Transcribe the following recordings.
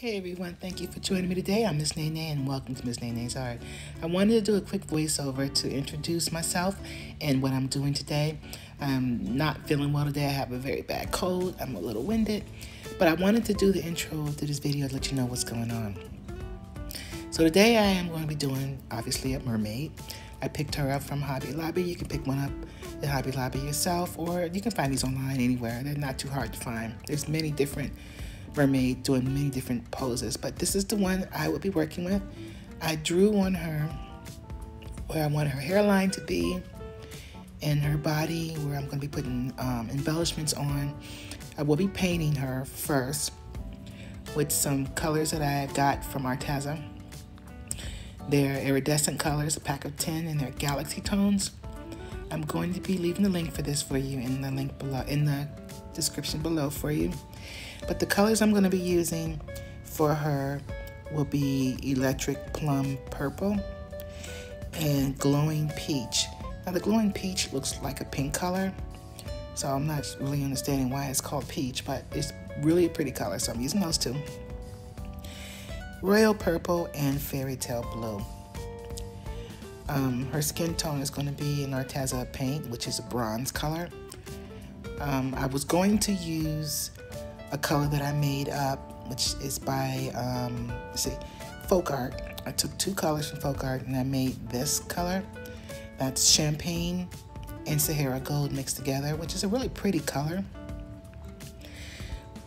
Hey everyone, thank you for joining me today. I'm Miss Nene and welcome to Miss Nene's Art. I wanted to do a quick voiceover to introduce myself and what I'm doing today. I'm not feeling well today. I have a very bad cold. I'm a little winded, but I wanted to do the intro to this video to let you know what's going on. So today I am going to be doing, obviously, a mermaid. I picked her up from Hobby Lobby. You can pick one up at Hobby Lobby yourself, or you can find these online anywhere. They're not too hard to find. There's many different mermaid doing many different poses, but this is the one I will be working with. I drew on her where I want her hairline to be and her body, where I'm going to be putting embellishments on. I will be painting her first with some colors that I got from Arteza. They're iridescent colors, a pack of 10, and they're galaxy tones. I'm going to be leaving the link for this for you in the link below, in the description below for you. But the colors I'm going to be using for her will be electric plum purple and glowing peach. Now the glowing peach looks like a pink color, so I'm not really understanding why it's called peach, but it's really a pretty color, so I'm using those two. Royal purple and fairy tale blue. Her skin tone is going to be an Arteza paint, which is a bronze color. I was going to use a color that I made up, which is by, Folk Art. I took two colors from Folk Art and I made this color. That's champagne and Sahara gold mixed together, which is a really pretty color.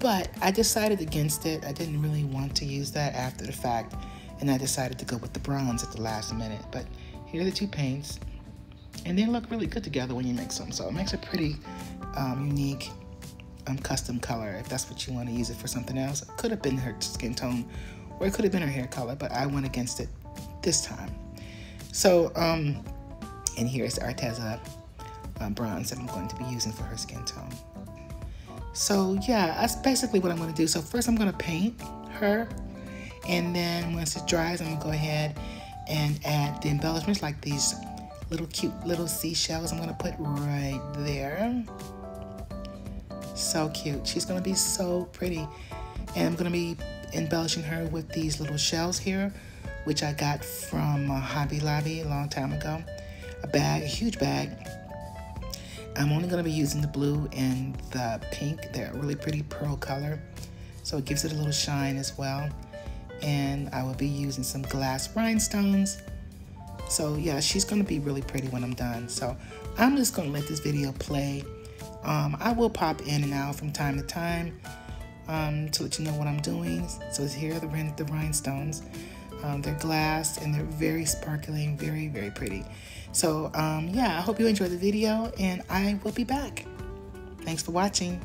But I decided against it. I didn't really want to use that after the fact, and I decided to go with the bronze at the last minute. But here are the two paints, and they look really good together when you mix them. So it makes a pretty unique custom color, if that's what you want to use it for something else. It could have been her skin tone, or it could have been her hair color, but I went against it this time. So, and here's the Arteza bronze that I'm going to be using for her skin tone. So yeah, that's basically what I'm going to do. So first I'm going to paint her, and then once it dries, I'm going to go ahead and add the embellishments, like these little cute little seashells I'm going to put right there. So cute. She's going to be so pretty. And I'm going to be embellishing her with these little shells here, which I got from Hobby Lobby a long time ago. A bag, a huge bag. I'm only going to be using the blue and the pink. They're a really pretty pearl color, so it gives it a little shine as well. And I will be using some glass rhinestones. So yeah, she's going to be really pretty when I'm done. So I'm just going to let this video play. I will pop in and out from time to time to let you know what I'm doing. So here are the rhinestones. They're glass and they're very sparkling, very, very pretty. So yeah, I hope you enjoyed the video, and I will be back. Thanks for watching.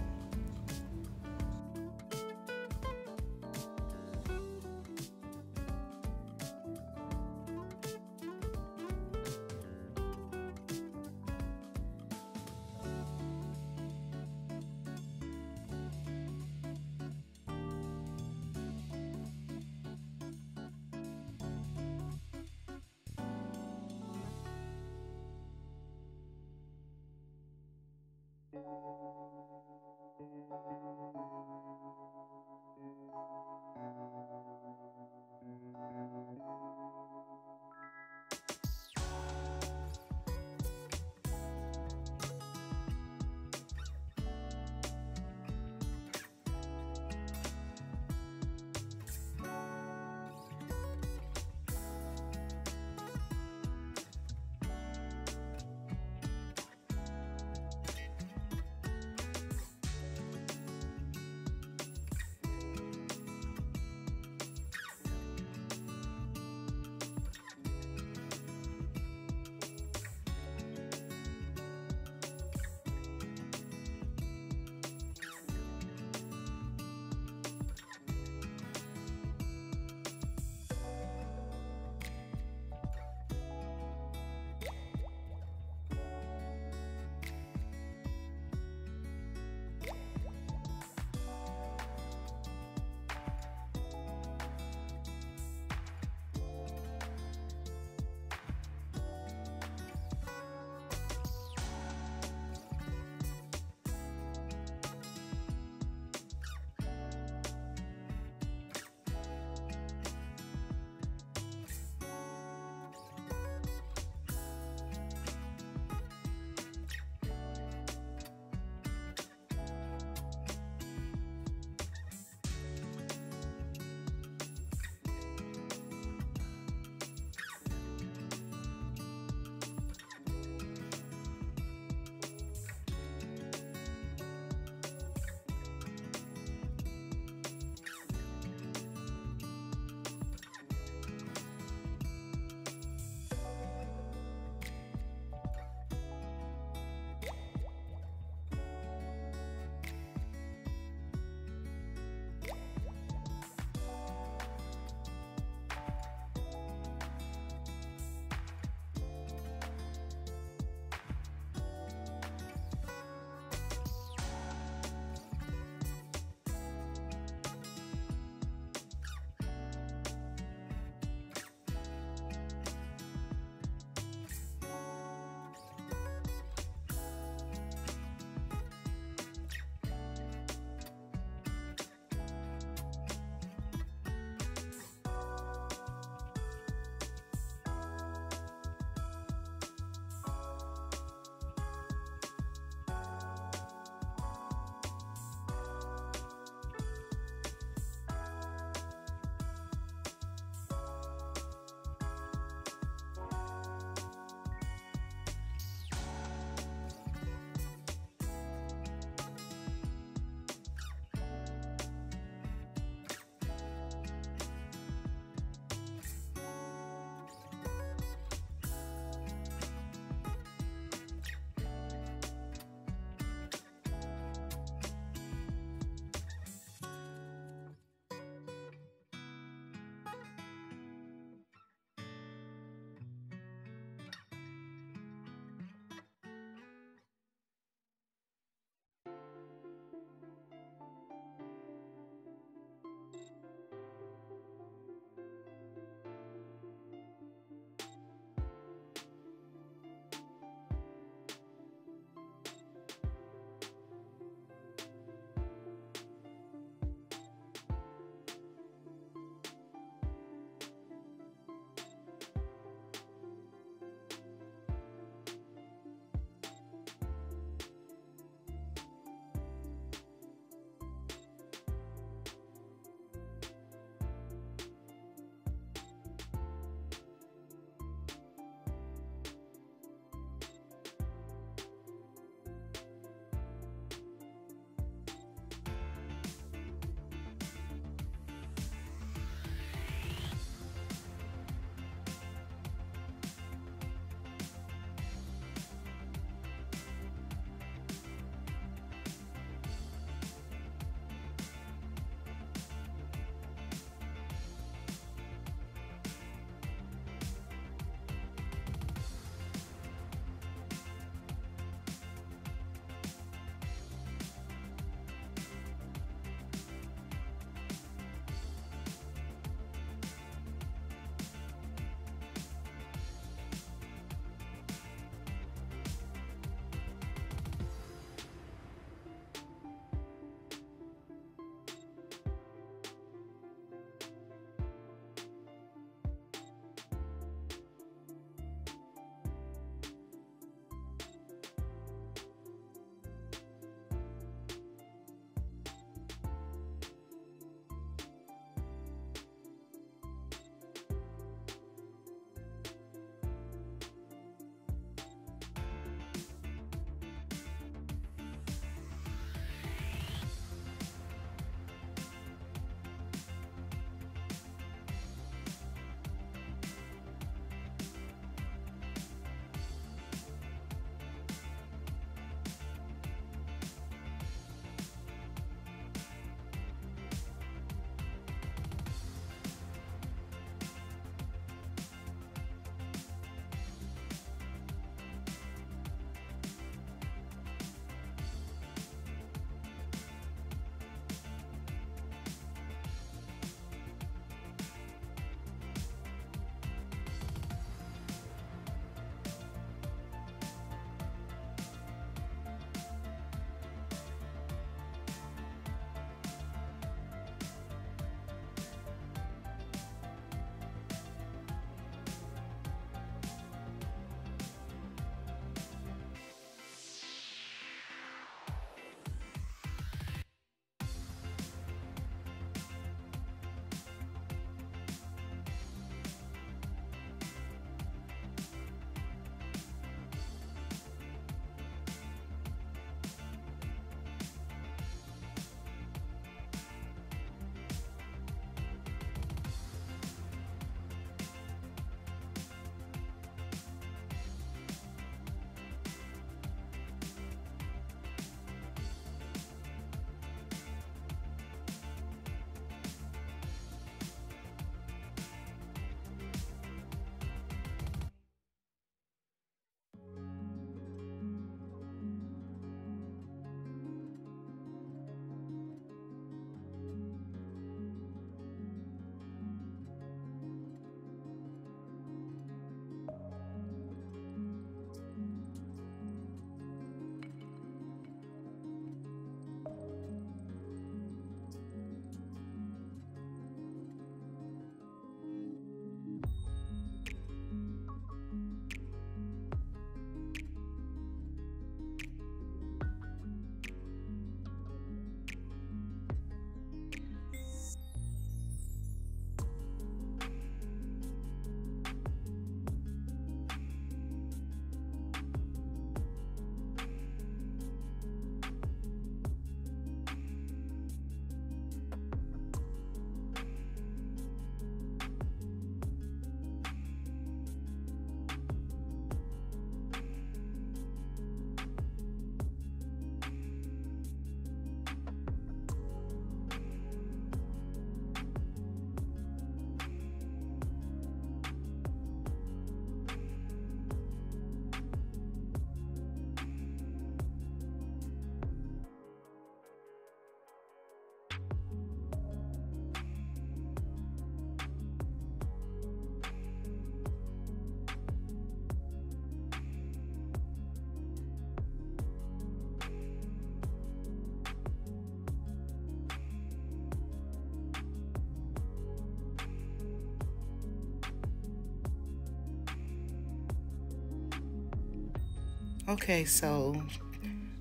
Okay, so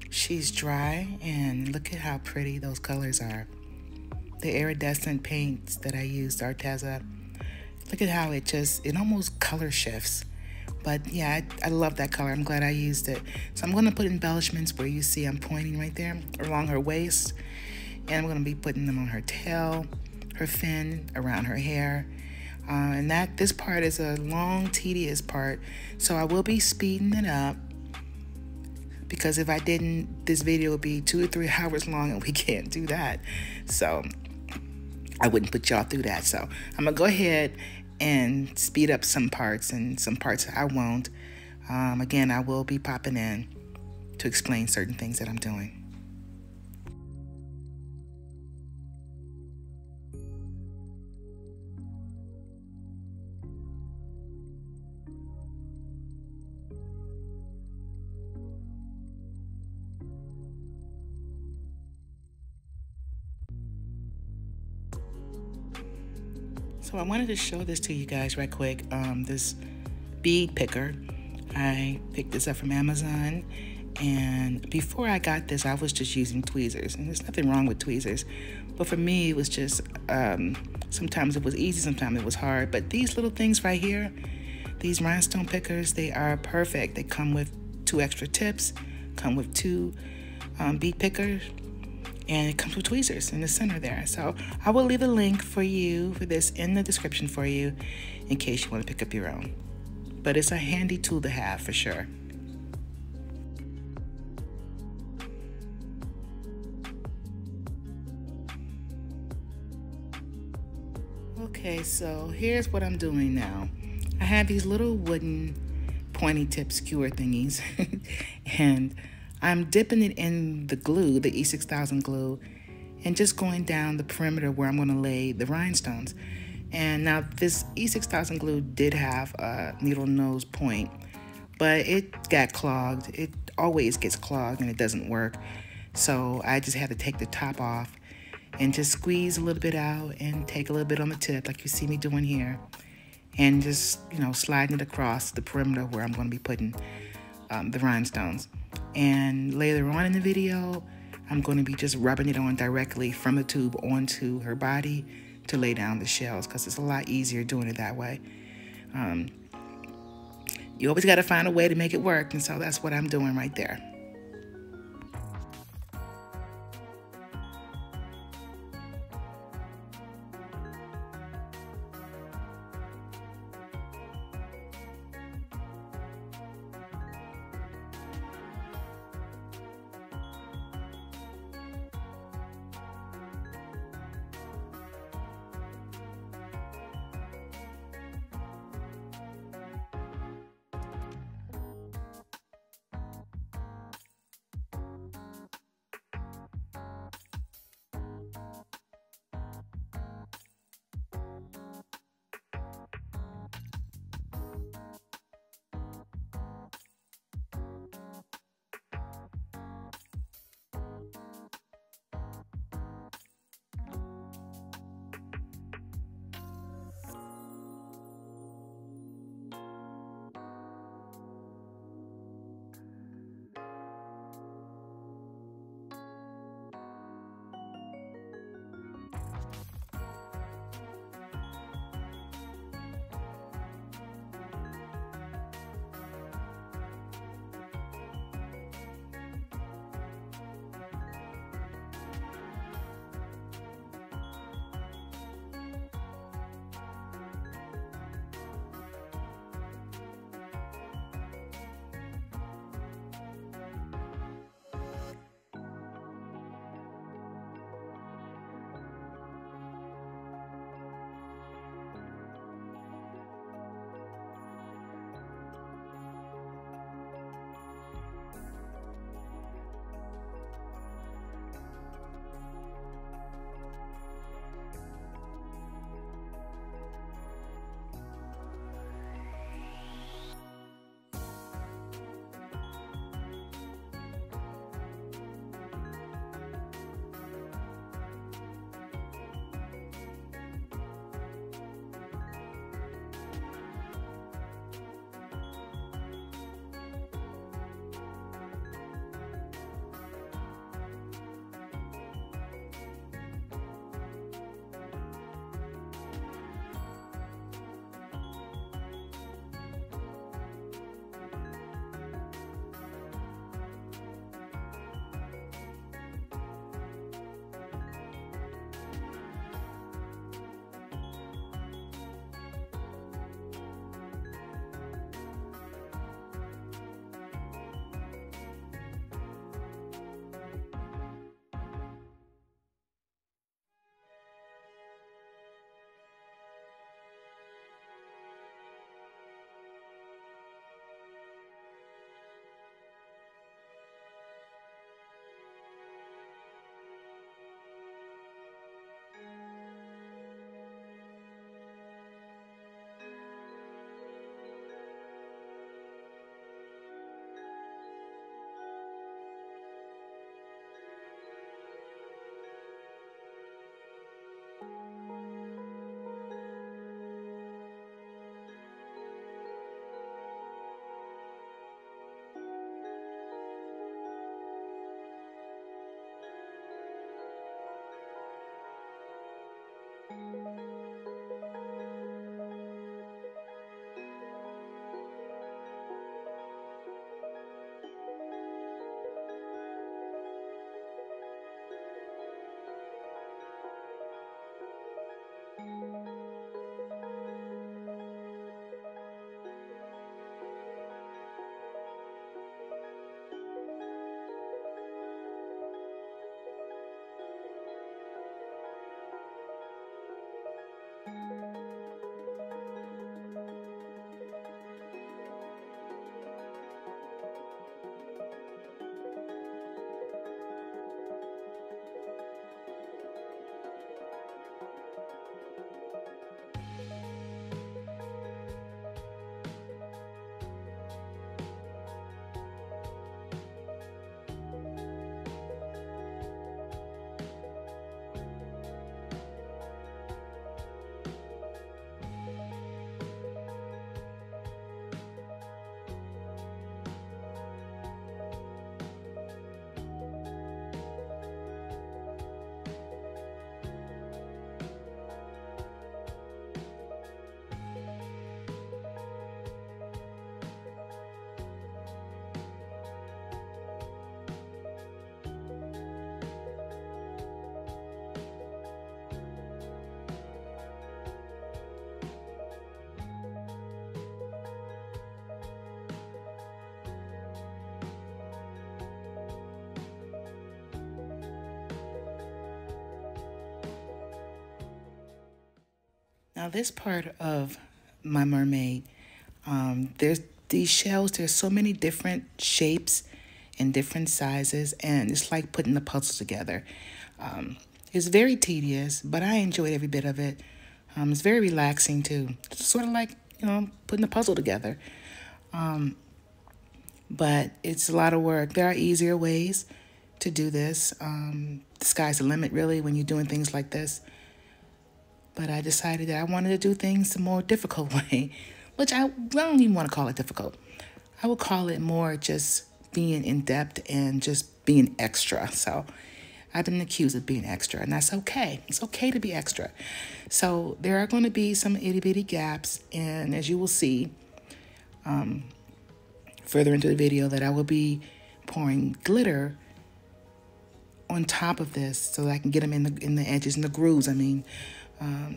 she's dry, and look at how pretty those colors are. The iridescent paints that I used, Arteza. Look at how it almost color shifts. But yeah, I love that color. I'm glad I used it. So I'm going to put embellishments where you see I'm pointing right there along her waist. And I'm going to be putting them on her tail, her fin, around her hair. And this part is a long, tedious part. So I will be speeding it up. Because if I didn't, this video would be 2 or 3 hours long, and we can't do that. So I wouldn't put y'all through that. So I'm going to go ahead and speed up some parts, and some parts I won't. Again, I will be popping in to explain certain things that I'm doing. So I wanted to show this to you guys right quick. This bead picker, I picked this up from Amazon, and before I got this, I was just using tweezers, and there's nothing wrong with tweezers, but for me, it was just sometimes it was easy, sometimes it was hard. But these little things right here, these rhinestone pickers, they are perfect. They come with 2 extra tips, come with 2 bead pickers, and it comes with tweezers in the center there. So I will leave a link for you for this in the description for you in case you want to pick up your own. But it's a handy tool to have for sure. Okay, so here's what I'm doing now. I have these little wooden pointy tip skewer thingies and I'm dipping it in the glue, the E6000 glue, and just going down the perimeter where I'm going to lay the rhinestones. And now this E6000 glue did have a needle nose point, but it got clogged. It always gets clogged and it doesn't work. So I just had to take the top off and just squeeze a little bit out and take a little bit on the tip like you see me doing here. And just, sliding it across the perimeter where I'm going to be putting the rhinestones. And later on in the video, I'm going to be just rubbing it on directly from the tube onto her body to lay down the shells, because it's a lot easier doing it that way. You always got to find a way to make it work, and so that's what I'm doing right there. Now this part of my mermaid, there's these shells, there's so many different shapes and different sizes, and it's like putting the puzzle together. It's very tedious, but I enjoyed every bit of it. It's very relaxing too. It's sort of like, putting a puzzle together. But it's a lot of work. There are easier ways to do this. The sky's the limit, really, when you're doing things like this. But I decided that I wanted to do things the more difficult way, which I don't even want to call it difficult. I would call it more just being in depth and just being extra. So I've been accused of being extra, and that's okay. It's okay to be extra. So there are going to be some itty bitty gaps, and as you will see further into the video, that I will be pouring glitter on top of this so that I can get them in the edges and the grooves.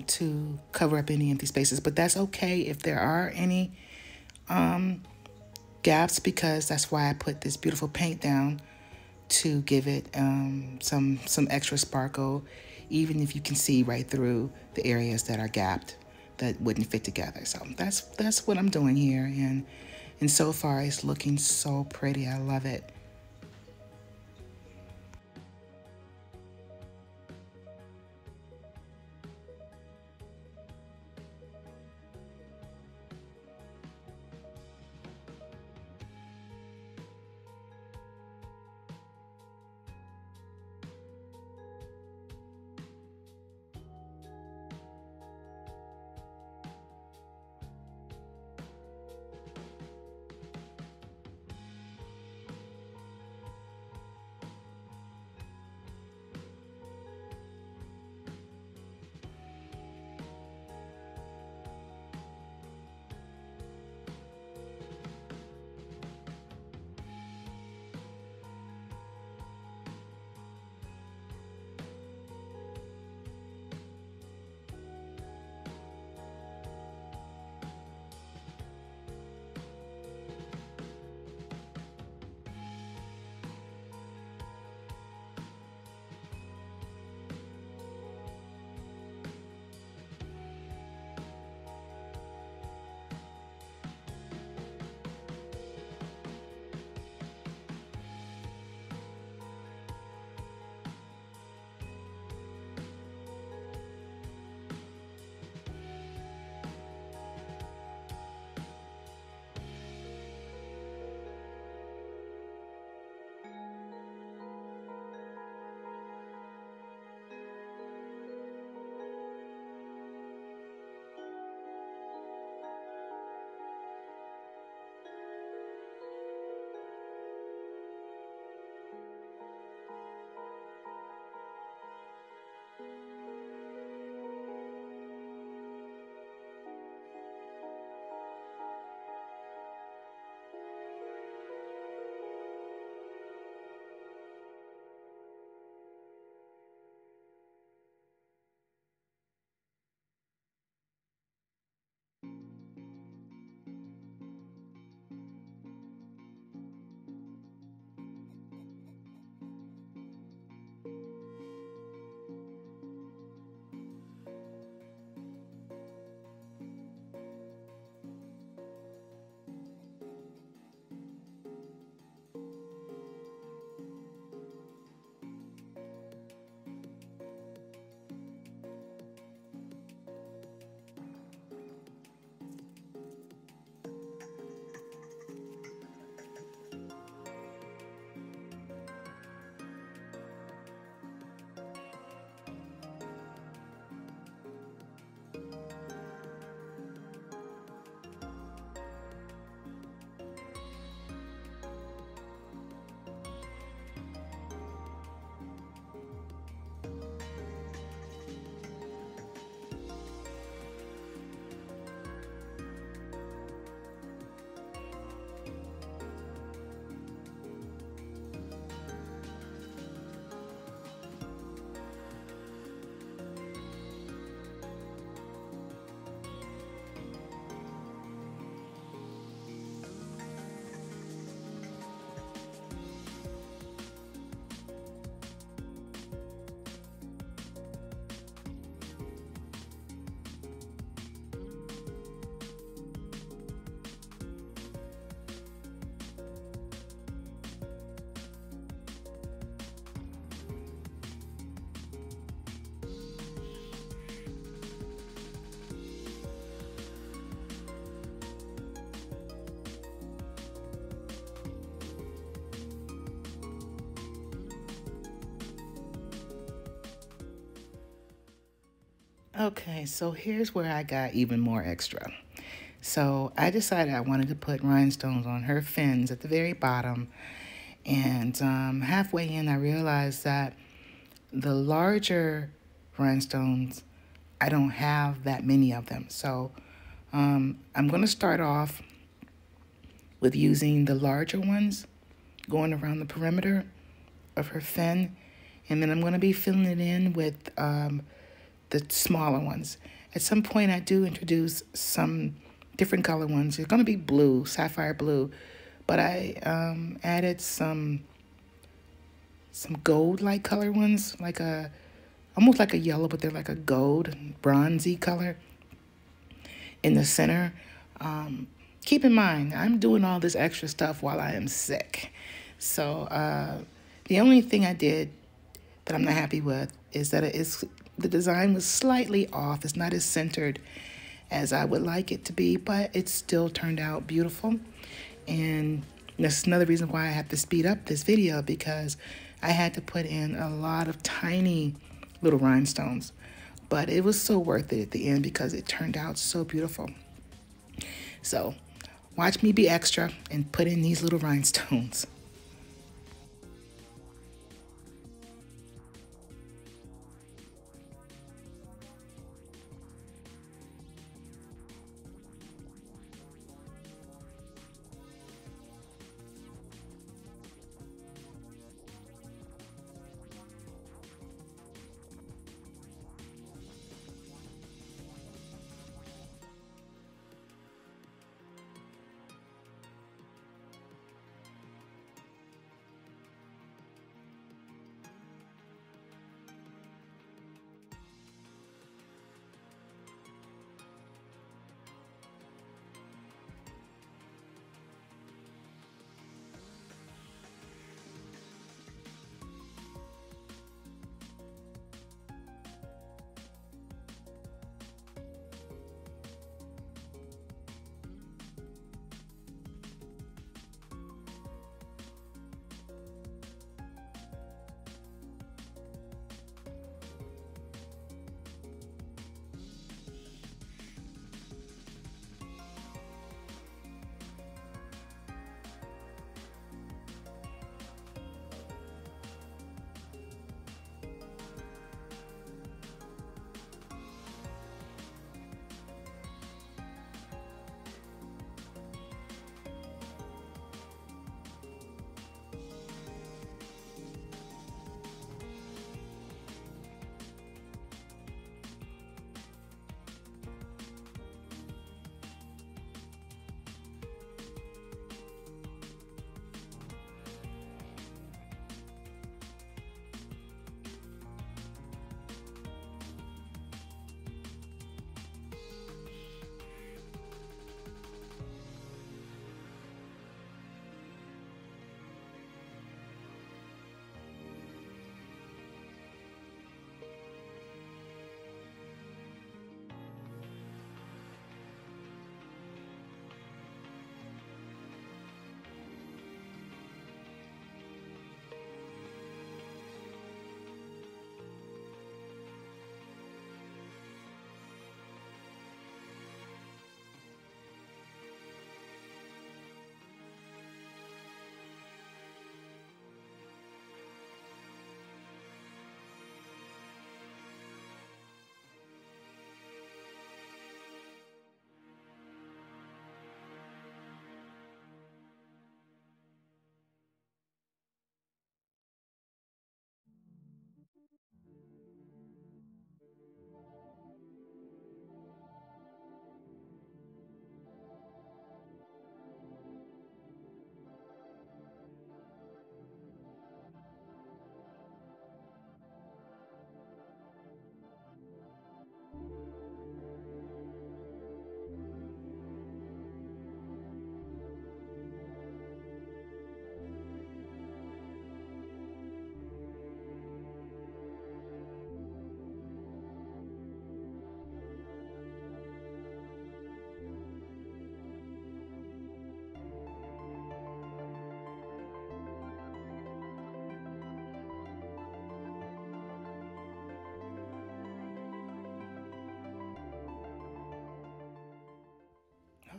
To cover up any empty spaces. But that's okay if there are any gaps, because that's why I put this beautiful paint down to give it some extra sparkle, even if you can see right through the areas that are gapped that wouldn't fit together. So that's what I'm doing here, and so far it's looking so pretty. I love it. Okay, so here's where I got even more extra. So I decided I wanted to put rhinestones on her fins at the very bottom. And halfway in, I realized that the larger rhinestones, I don't have that many of them. So I'm going to start off with using the larger ones going around the perimeter of her fin. And then I'm going to be filling it in with the smaller ones. At some point, I do introduce some different color ones. It's going to be blue, sapphire blue. But I added some gold-like color ones, like almost like a yellow, but they're like a gold, bronzy color in the center. Keep in mind, I'm doing all this extra stuff while I am sick. So the only thing I did that I'm not happy with is that the design was slightly off. It's not as centered as I would like it to be, but it still turned out beautiful. And that's another reason why I have to speed up this video, because I had to put in a lot of tiny little rhinestones. But it was so worth it at the end because it turned out so beautiful. So watch me be extra and put in these little rhinestones.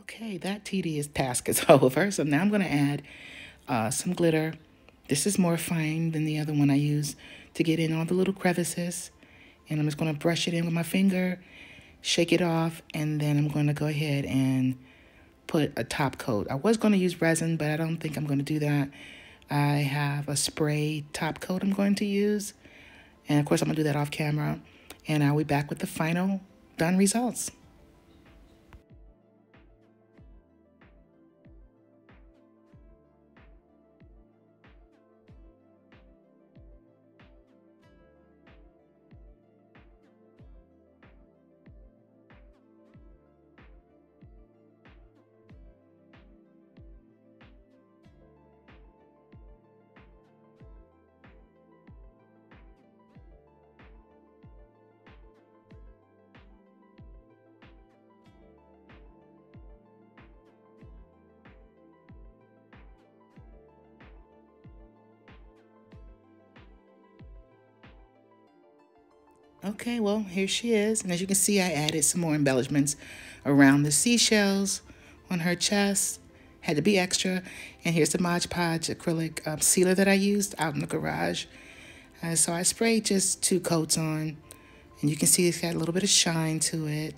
Okay, that tedious task is over. So now I'm going to add some glitter. This is more fine than the other one I used to get in all the little crevices. And I'm just going to brush it in with my finger, shake it off, and then I'm going to go ahead and put a top coat. I was going to use resin, but I don't think I'm going to do that. I have a spray top coat I'm going to use. And of course, I'm going to do that off camera. And I'll be back with the final done results. Okay, well, here she is. And as you can see, I added some more embellishments around the seashells on her chest. Had to be extra. And here's the Mod Podge acrylic sealer that I used out in the garage. So I sprayed just 2 coats on. And you can see it's got a little bit of shine to it.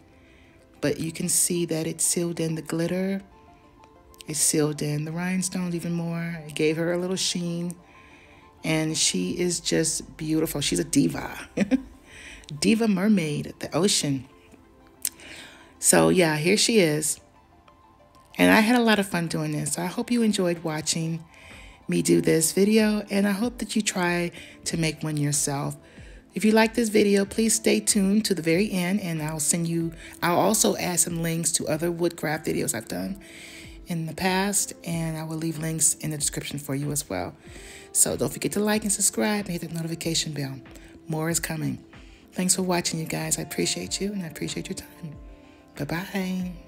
But you can see that it sealed in the glitter. It sealed in the rhinestones even more. It gave her a little sheen. And she is just beautiful. She's a diva. Diva mermaid, the ocean. So yeah, here she is. And I had a lot of fun doing this. So I hope you enjoyed watching me do this video, and I hope that you try to make one yourself. If you like this video, please stay tuned to the very end, and I'll also add some links to other woodcraft videos I've done in the past, and I will leave links in the description for you as well. So don't forget to like and subscribe and hit the notification bell. More is coming. Thanks for watching, you guys. I appreciate you, and I appreciate your time. Bye-bye.